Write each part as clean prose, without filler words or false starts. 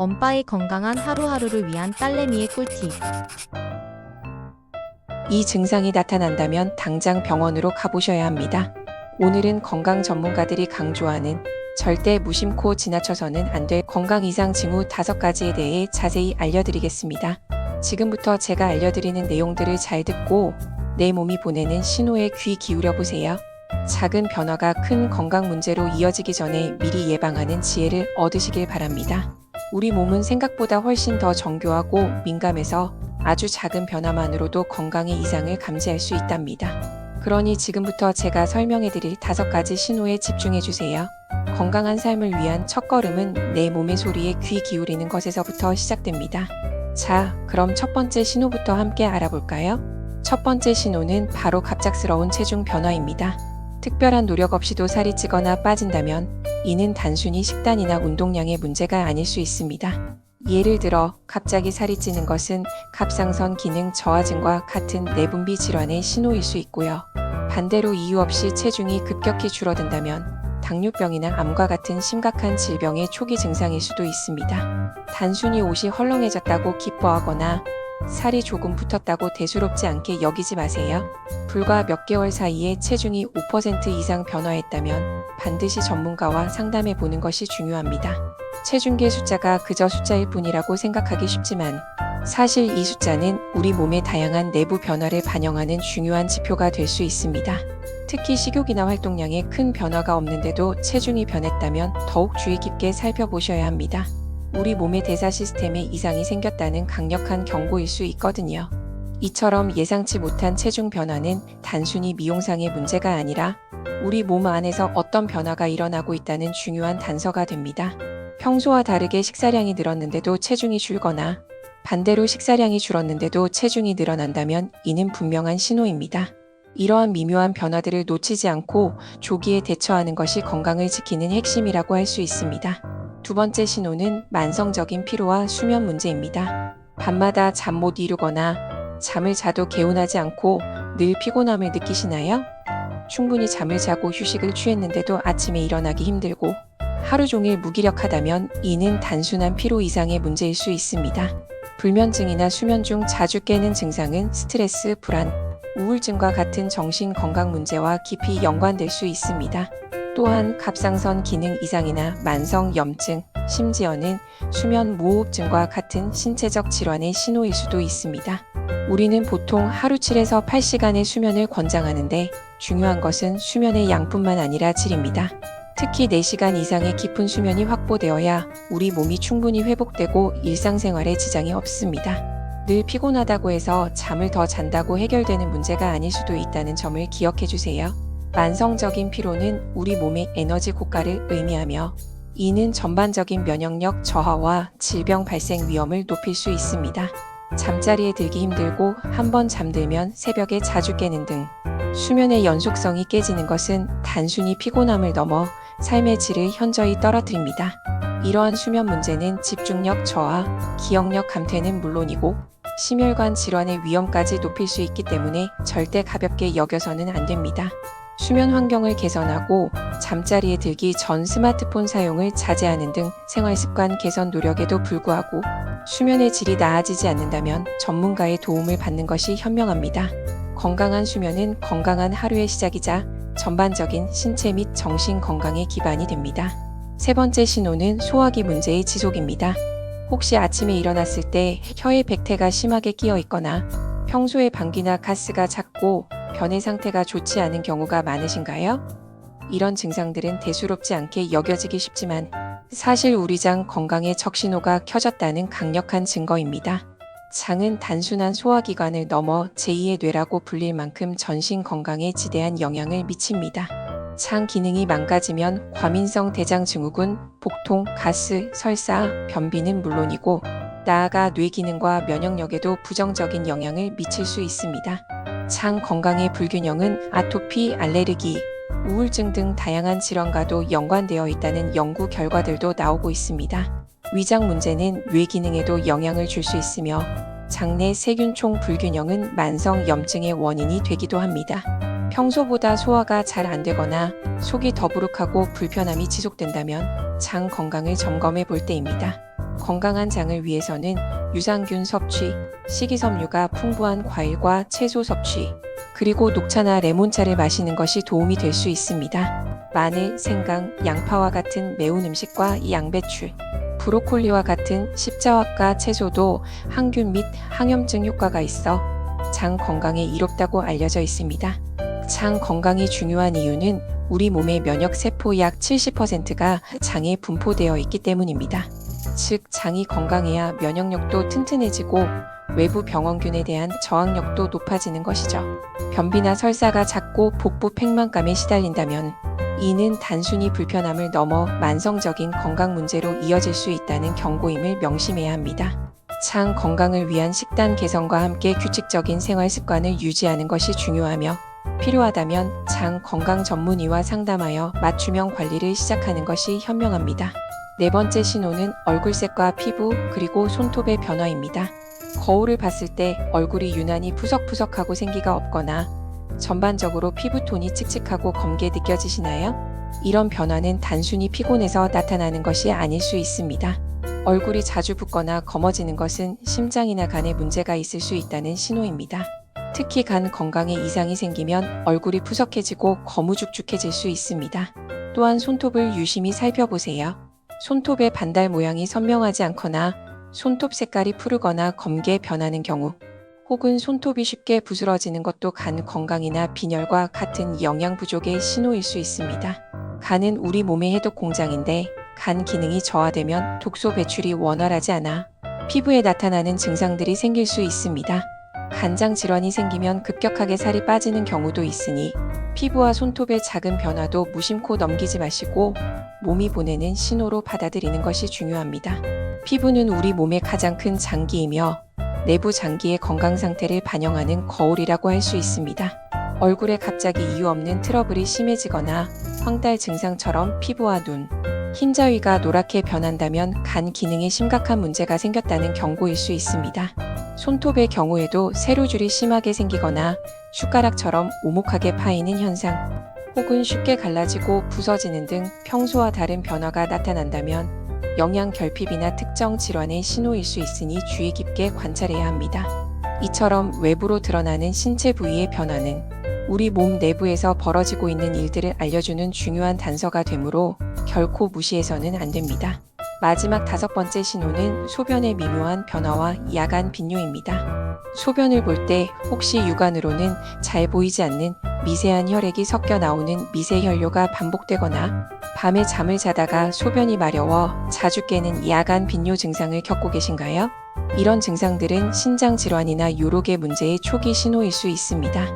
엄빠의 건강한 하루하루를 위한 딸내미의 꿀팁. 이 증상이 나타난다면 당장 병원으로 가보셔야 합니다. 오늘은 건강 전문가들이 강조하는 절대 무심코 지나쳐서는 안 될 건강 이상 징후 5가지에 대해 자세히 알려드리겠습니다. 지금부터 제가 알려드리는 내용들을 잘 듣고 내 몸이 보내는 신호에 귀 기울여 보세요. 작은 변화가 큰 건강 문제로 이어지기 전에 미리 예방하는 지혜를 얻으시길 바랍니다. 우리 몸은 생각보다 훨씬 더 정교하고 민감해서 아주 작은 변화만으로도 건강의 이상을 감지할 수 있답니다. 그러니 지금부터 제가 설명해드릴 5가지 신호에 집중해주세요. 건강한 삶을 위한 첫걸음은 내 몸의 소리에 귀 기울이는 것에서부터 시작됩니다. 자, 그럼 첫 번째 신호부터 함께 알아볼까요? 첫 번째 신호는 바로 갑작스러운 체중 변화입니다. 특별한 노력 없이도 살이 찌거나 빠진다면 이는 단순히 식단이나 운동량의 문제가 아닐 수 있습니다. 예를 들어 갑자기 살이 찌는 것은 갑상선 기능 저하증과 같은 내분비 질환의 신호일 수 있고요. 반대로 이유 없이 체중이 급격히 줄어든다면 당뇨병이나 암과 같은 심각한 질병의 초기 증상일 수도 있습니다. 단순히 옷이 헐렁해졌다고 기뻐하거나 살이 조금 붙었다고 대수롭지 않게 여기지 마세요. 불과 몇 개월 사이에 체중이 5% 이상 변화했다면 반드시 전문가와 상담해 보는 것이 중요합니다. 체중계 숫자가 그저 숫자일 뿐이라고 생각하기 쉽지만 사실 이 숫자는 우리 몸의 다양한 내부 변화를 반영하는 중요한 지표가 될 수 있습니다. 특히 식욕이나 활동량에 큰 변화가 없는데도 체중이 변했다면 더욱 주의 깊게 살펴보셔야 합니다. 우리 몸의 대사 시스템에 이상이 생겼다는 강력한 경고일 수 있거든요. 이처럼 예상치 못한 체중 변화는 단순히 미용상의 문제가 아니라 우리 몸 안에서 어떤 변화가 일어나고 있다는 중요한 단서가 됩니다. 평소와 다르게 식사량이 늘었는데도 체중이 줄거나 반대로 식사량이 줄었는데도 체중이 늘어난다면 이는 분명한 신호입니다. 이러한 미묘한 변화들을 놓치지 않고 조기에 대처하는 것이 건강을 지키는 핵심이라고 할 수 있습니다. 두 번째 신호는 만성적인 피로와 수면 문제입니다. 밤마다 잠 못 이루거나 잠을 자도 개운하지 않고 늘 피곤함을 느끼시나요? 충분히 잠을 자고 휴식을 취했는데도 아침에 일어나기 힘들고 하루 종일 무기력하다면 이는 단순한 피로 이상의 문제일 수 있습니다. 불면증이나 수면 중 자주 깨는 증상은 스트레스, 불안, 우울증과 같은 정신 건강 문제와 깊이 연관될 수 있습니다. 또한 갑상선 기능 이상이나 만성 염증, 심지어는 수면 무호흡증과 같은 신체적 질환의 신호일 수도 있습니다. 우리는 보통 하루 7에서 8시간의 수면을 권장하는데 중요한 것은 수면의 양뿐만 아니라 질입니다. 특히 4시간 이상의 깊은 수면이 확보되어야 우리 몸이 충분히 회복되고 일상생활에 지장이 없습니다. 늘 피곤하다고 해서 잠을 더 잔다고 해결되는 문제가 아닐 수도 있다는 점을 기억해 주세요. 만성적인 피로는 우리 몸의 에너지 고가를 의미하며 이는 전반적인 면역력 저하와 질병 발생 위험을 높일 수 있습니다. 잠자리에 들기 힘들고 한번 잠들면 새벽에 자주 깨는 등 수면의 연속성이 깨지는 것은 단순히 피곤함을 넘어 삶의 질을 현저히 떨어뜨립니다. 이러한 수면 문제는 집중력 저하, 기억력 감퇴는 물론이고 심혈관 질환의 위험까지 높일 수 있기 때문에 절대 가볍게 여겨서는 안 됩니다. 수면 환경을 개선하고 잠자리에 들기 전 스마트폰 사용을 자제하는 등 생활습관 개선 노력에도 불구하고 수면의 질이 나아지지 않는다면 전문가의 도움을 받는 것이 현명합니다. 건강한 수면은 건강한 하루의 시작이자 전반적인 신체 및 정신 건강의 기반이 됩니다. 세 번째 신호는 소화기 문제의 지속입니다. 혹시 아침에 일어났을 때 혀에 백태가 심하게 끼어 있거나 평소에 방귀나 가스가 잦고 변의 상태가 좋지 않은 경우가 많으신가요? 이런 증상들은 대수롭지 않게 여겨지기 쉽지만 사실 우리 장 건강의 적신호가 켜졌다는 강력한 증거입니다. 장은 단순한 소화기관을 넘어 제2의 뇌라고 불릴 만큼 전신 건강에 지대한 영향을 미칩니다. 장 기능이 망가지면 과민성 대장증후군, 복통, 가스, 설사, 변비는 물론이고 나아가 뇌 기능과 면역력에도 부정적인 영향을 미칠 수 있습니다. 장 건강의 불균형은 아토피, 알레르기, 우울증 등 다양한 질환과도 연관되어 있다는 연구 결과들도 나오고 있습니다. 위장 문제는 뇌 기능에도 영향을 줄 수 있으며 장내 세균총 불균형은 만성 염증의 원인이 되기도 합니다. 평소보다 소화가 잘 안 되거나 속이 더부룩하고 불편함이 지속된다면 장 건강을 점검해 볼 때입니다. 건강한 장을 위해서는 유산균 섭취, 식이섬유가 풍부한 과일과 채소 섭취, 그리고 녹차나 레몬차를 마시는 것이 도움이 될 수 있습니다. 마늘, 생강, 양파와 같은 매운 음식과 양배추, 브로콜리와 같은 십자화과 채소도 항균 및 항염증 효과가 있어 장 건강에 이롭다고 알려져 있습니다. 장 건강이 중요한 이유는 우리 몸의 면역 세포 약 70%가 장에 분포되어 있기 때문입니다. 즉, 장이 건강해야 면역력도 튼튼해지고 외부 병원균에 대한 저항력도 높아지는 것이죠. 변비나 설사가 잦고 복부 팽만감에 시달린다면 이는 단순히 불편함을 넘어 만성적인 건강 문제로 이어질 수 있다는 경고임을 명심해야 합니다. 장 건강을 위한 식단 개선과 함께 규칙적인 생활 습관을 유지하는 것이 중요하며 필요하다면 장 건강 전문의와 상담하여 맞춤형 관리를 시작하는 것이 현명합니다. 네 번째 신호는 얼굴색과 피부 그리고 손톱의 변화입니다. 거울을 봤을 때 얼굴이 유난히 푸석푸석하고 생기가 없거나 전반적으로 피부톤이 칙칙하고 검게 느껴지시나요? 이런 변화는 단순히 피곤해서 나타나는 것이 아닐 수 있습니다. 얼굴이 자주 붓거나 검어지는 것은 심장이나 간에 문제가 있을 수 있다는 신호입니다. 특히 간 건강에 이상이 생기면 얼굴이 푸석해지고 거무죽죽해질 수 있습니다. 또한 손톱을 유심히 살펴보세요. 손톱의 반달 모양이 선명하지 않거나 손톱 색깔이 푸르거나 검게 변하는 경우, 혹은 손톱이 쉽게 부스러지는 것도 간 건강이나 빈혈과 같은 영양 부족의 신호일 수 있습니다. 간은 우리 몸의 해독 공장인데 간 기능이 저하되면 독소 배출이 원활하지 않아 피부에 나타나는 증상들이 생길 수 있습니다. 간장 질환이 생기면 급격하게 살이 빠지는 경우도 있으니 피부와 손톱의 작은 변화도 무심코 넘기지 마시고 몸이 보내는 신호로 받아들이는 것이 중요합니다. 피부는 우리 몸의 가장 큰 장기이며 내부 장기의 건강 상태를 반영하는 거울이라고 할 수 있습니다. 얼굴에 갑자기 이유 없는 트러블이 심해지거나 황달 증상처럼 피부와 눈, 흰자위가 노랗게 변한다면 간 기능에 심각한 문제가 생겼다는 경고일 수 있습니다. 손톱의 경우에도 세로줄이 심하게 생기거나 숟가락처럼 오목하게 파이는 현상, 혹은 쉽게 갈라지고 부서지는 등 평소와 다른 변화가 나타난다면 영양 결핍이나 특정 질환의 신호일 수 있으니 주의 깊게 관찰해야 합니다. 이처럼 외부로 드러나는 신체 부위의 변화는 우리 몸 내부에서 벌어지고 있는 일들을 알려주는 중요한 단서가 되므로 결코 무시해서는 안 됩니다. 마지막 다섯 번째 신호는 소변의 미묘한 변화와 야간 빈뇨입니다. 소변을 볼 때 혹시 육안으로는 잘 보이지 않는 미세한 혈액이 섞여 나오는 미세혈뇨가 반복되거나 밤에 잠을 자다가 소변이 마려워 자주 깨는 야간 빈뇨 증상을 겪고 계신가요? 이런 증상들은 신장 질환이나 요록의 문제의 초기 신호일 수 있습니다.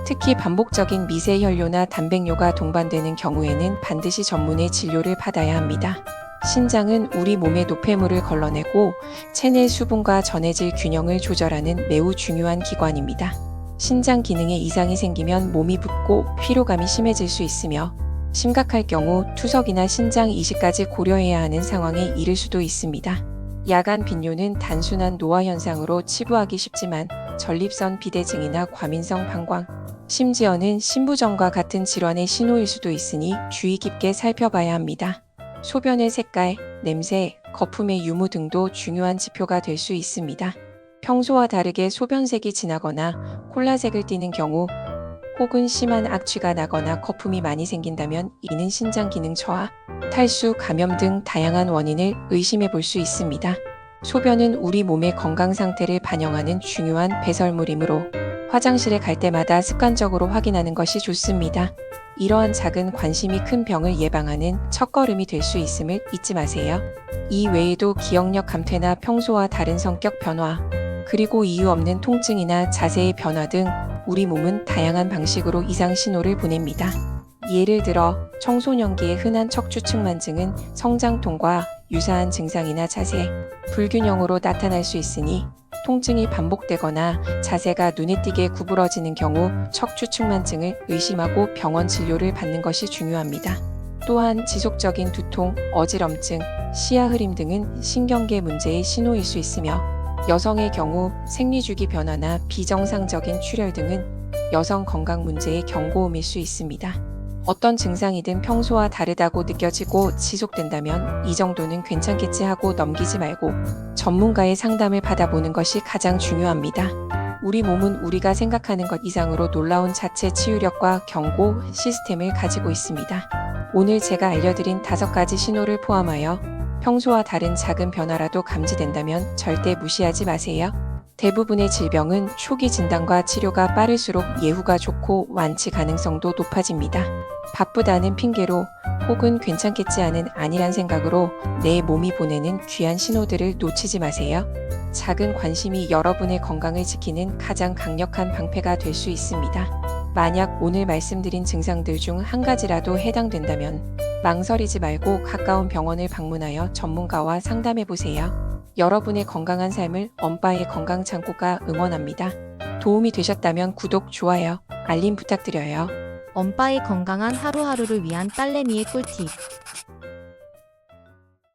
특히 반복적인 미세혈뇨나 단백뇨가 동반되는 경우에는 반드시 전문의 진료를 받아야 합니다. 신장은 우리 몸의 노폐물을 걸러내고 체내 수분과 전해질 균형을 조절하는 매우 중요한 기관입니다. 신장 기능에 이상이 생기면 몸이 붓고 피로감이 심해질 수 있으며 심각할 경우 투석이나 신장 이식까지 고려해야 하는 상황에 이를 수도 있습니다. 야간 빈뇨는 단순한 노화 현상으로 치부하기 쉽지만 전립선 비대증이나 과민성 방광, 심지어는 신부전과 같은 질환의 신호일 수도 있으니 주의 깊게 살펴봐야 합니다. 소변의 색깔, 냄새, 거품의 유무 등도 중요한 지표가 될 수 있습니다. 평소와 다르게 소변색이 진하거나 콜라색을 띠는 경우, 혹은 심한 악취가 나거나 거품이 많이 생긴다면 이는 신장 기능 저하, 탈수, 감염 등 다양한 원인을 의심해 볼 수 있습니다. 소변은 우리 몸의 건강 상태를 반영하는 중요한 배설물이므로 화장실에 갈 때마다 습관적으로 확인하는 것이 좋습니다. 이러한 작은 관심이 큰 병을 예방하는 첫걸음이 될 수 있음을 잊지 마세요. 이 외에도 기억력 감퇴나 평소와 다른 성격 변화, 그리고 이유 없는 통증이나 자세의 변화 등 우리 몸은 다양한 방식으로 이상 신호를 보냅니다. 예를 들어 청소년기의 흔한 척추측만증은 성장통과 유사한 증상이나 자세, 불균형으로 나타날 수 있으니 통증이 반복되거나 자세가 눈에 띄게 구부러지는 경우 척추측만증을 의심하고 병원 진료를 받는 것이 중요합니다. 또한 지속적인 두통, 어지럼증, 시야 흐림 등은 신경계 문제의 신호일 수 있으며 여성의 경우 생리주기 변화나 비정상적인 출혈 등은 여성 건강 문제의 경고음일 수 있습니다. 어떤 증상이든 평소와 다르다고 느껴지고 지속된다면 이 정도는 괜찮겠지 하고 넘기지 말고 전문가의 상담을 받아보는 것이 가장 중요합니다. 우리 몸은 우리가 생각하는 것 이상으로 놀라운 자체 치유력과 경고 시스템을 가지고 있습니다. 오늘 제가 알려드린 5가지 신호를 포함하여 평소와 다른 작은 변화라도 감지된다면 절대 무시하지 마세요. 대부분의 질병은 초기 진단과 치료가 빠를수록 예후가 좋고 완치 가능성도 높아집니다. 바쁘다는 핑계로 혹은 괜찮겠지 하는 아니란 생각으로 내 몸이 보내는 귀한 신호들을 놓치지 마세요. 작은 관심이 여러분의 건강을 지키는 가장 강력한 방패가 될 수 있습니다. 만약 오늘 말씀드린 증상들 중 한 가지라도 해당된다면 망설이지 말고 가까운 병원을 방문하여 전문가와 상담해 보세요. 여러분의 건강한 삶을 엄빠의 건강창고가 응원합니다. 도움이 되셨다면 구독, 좋아요, 알림 부탁드려요. 엄빠의 건강한 하루하루를 위한 딸내미의 꿀팁.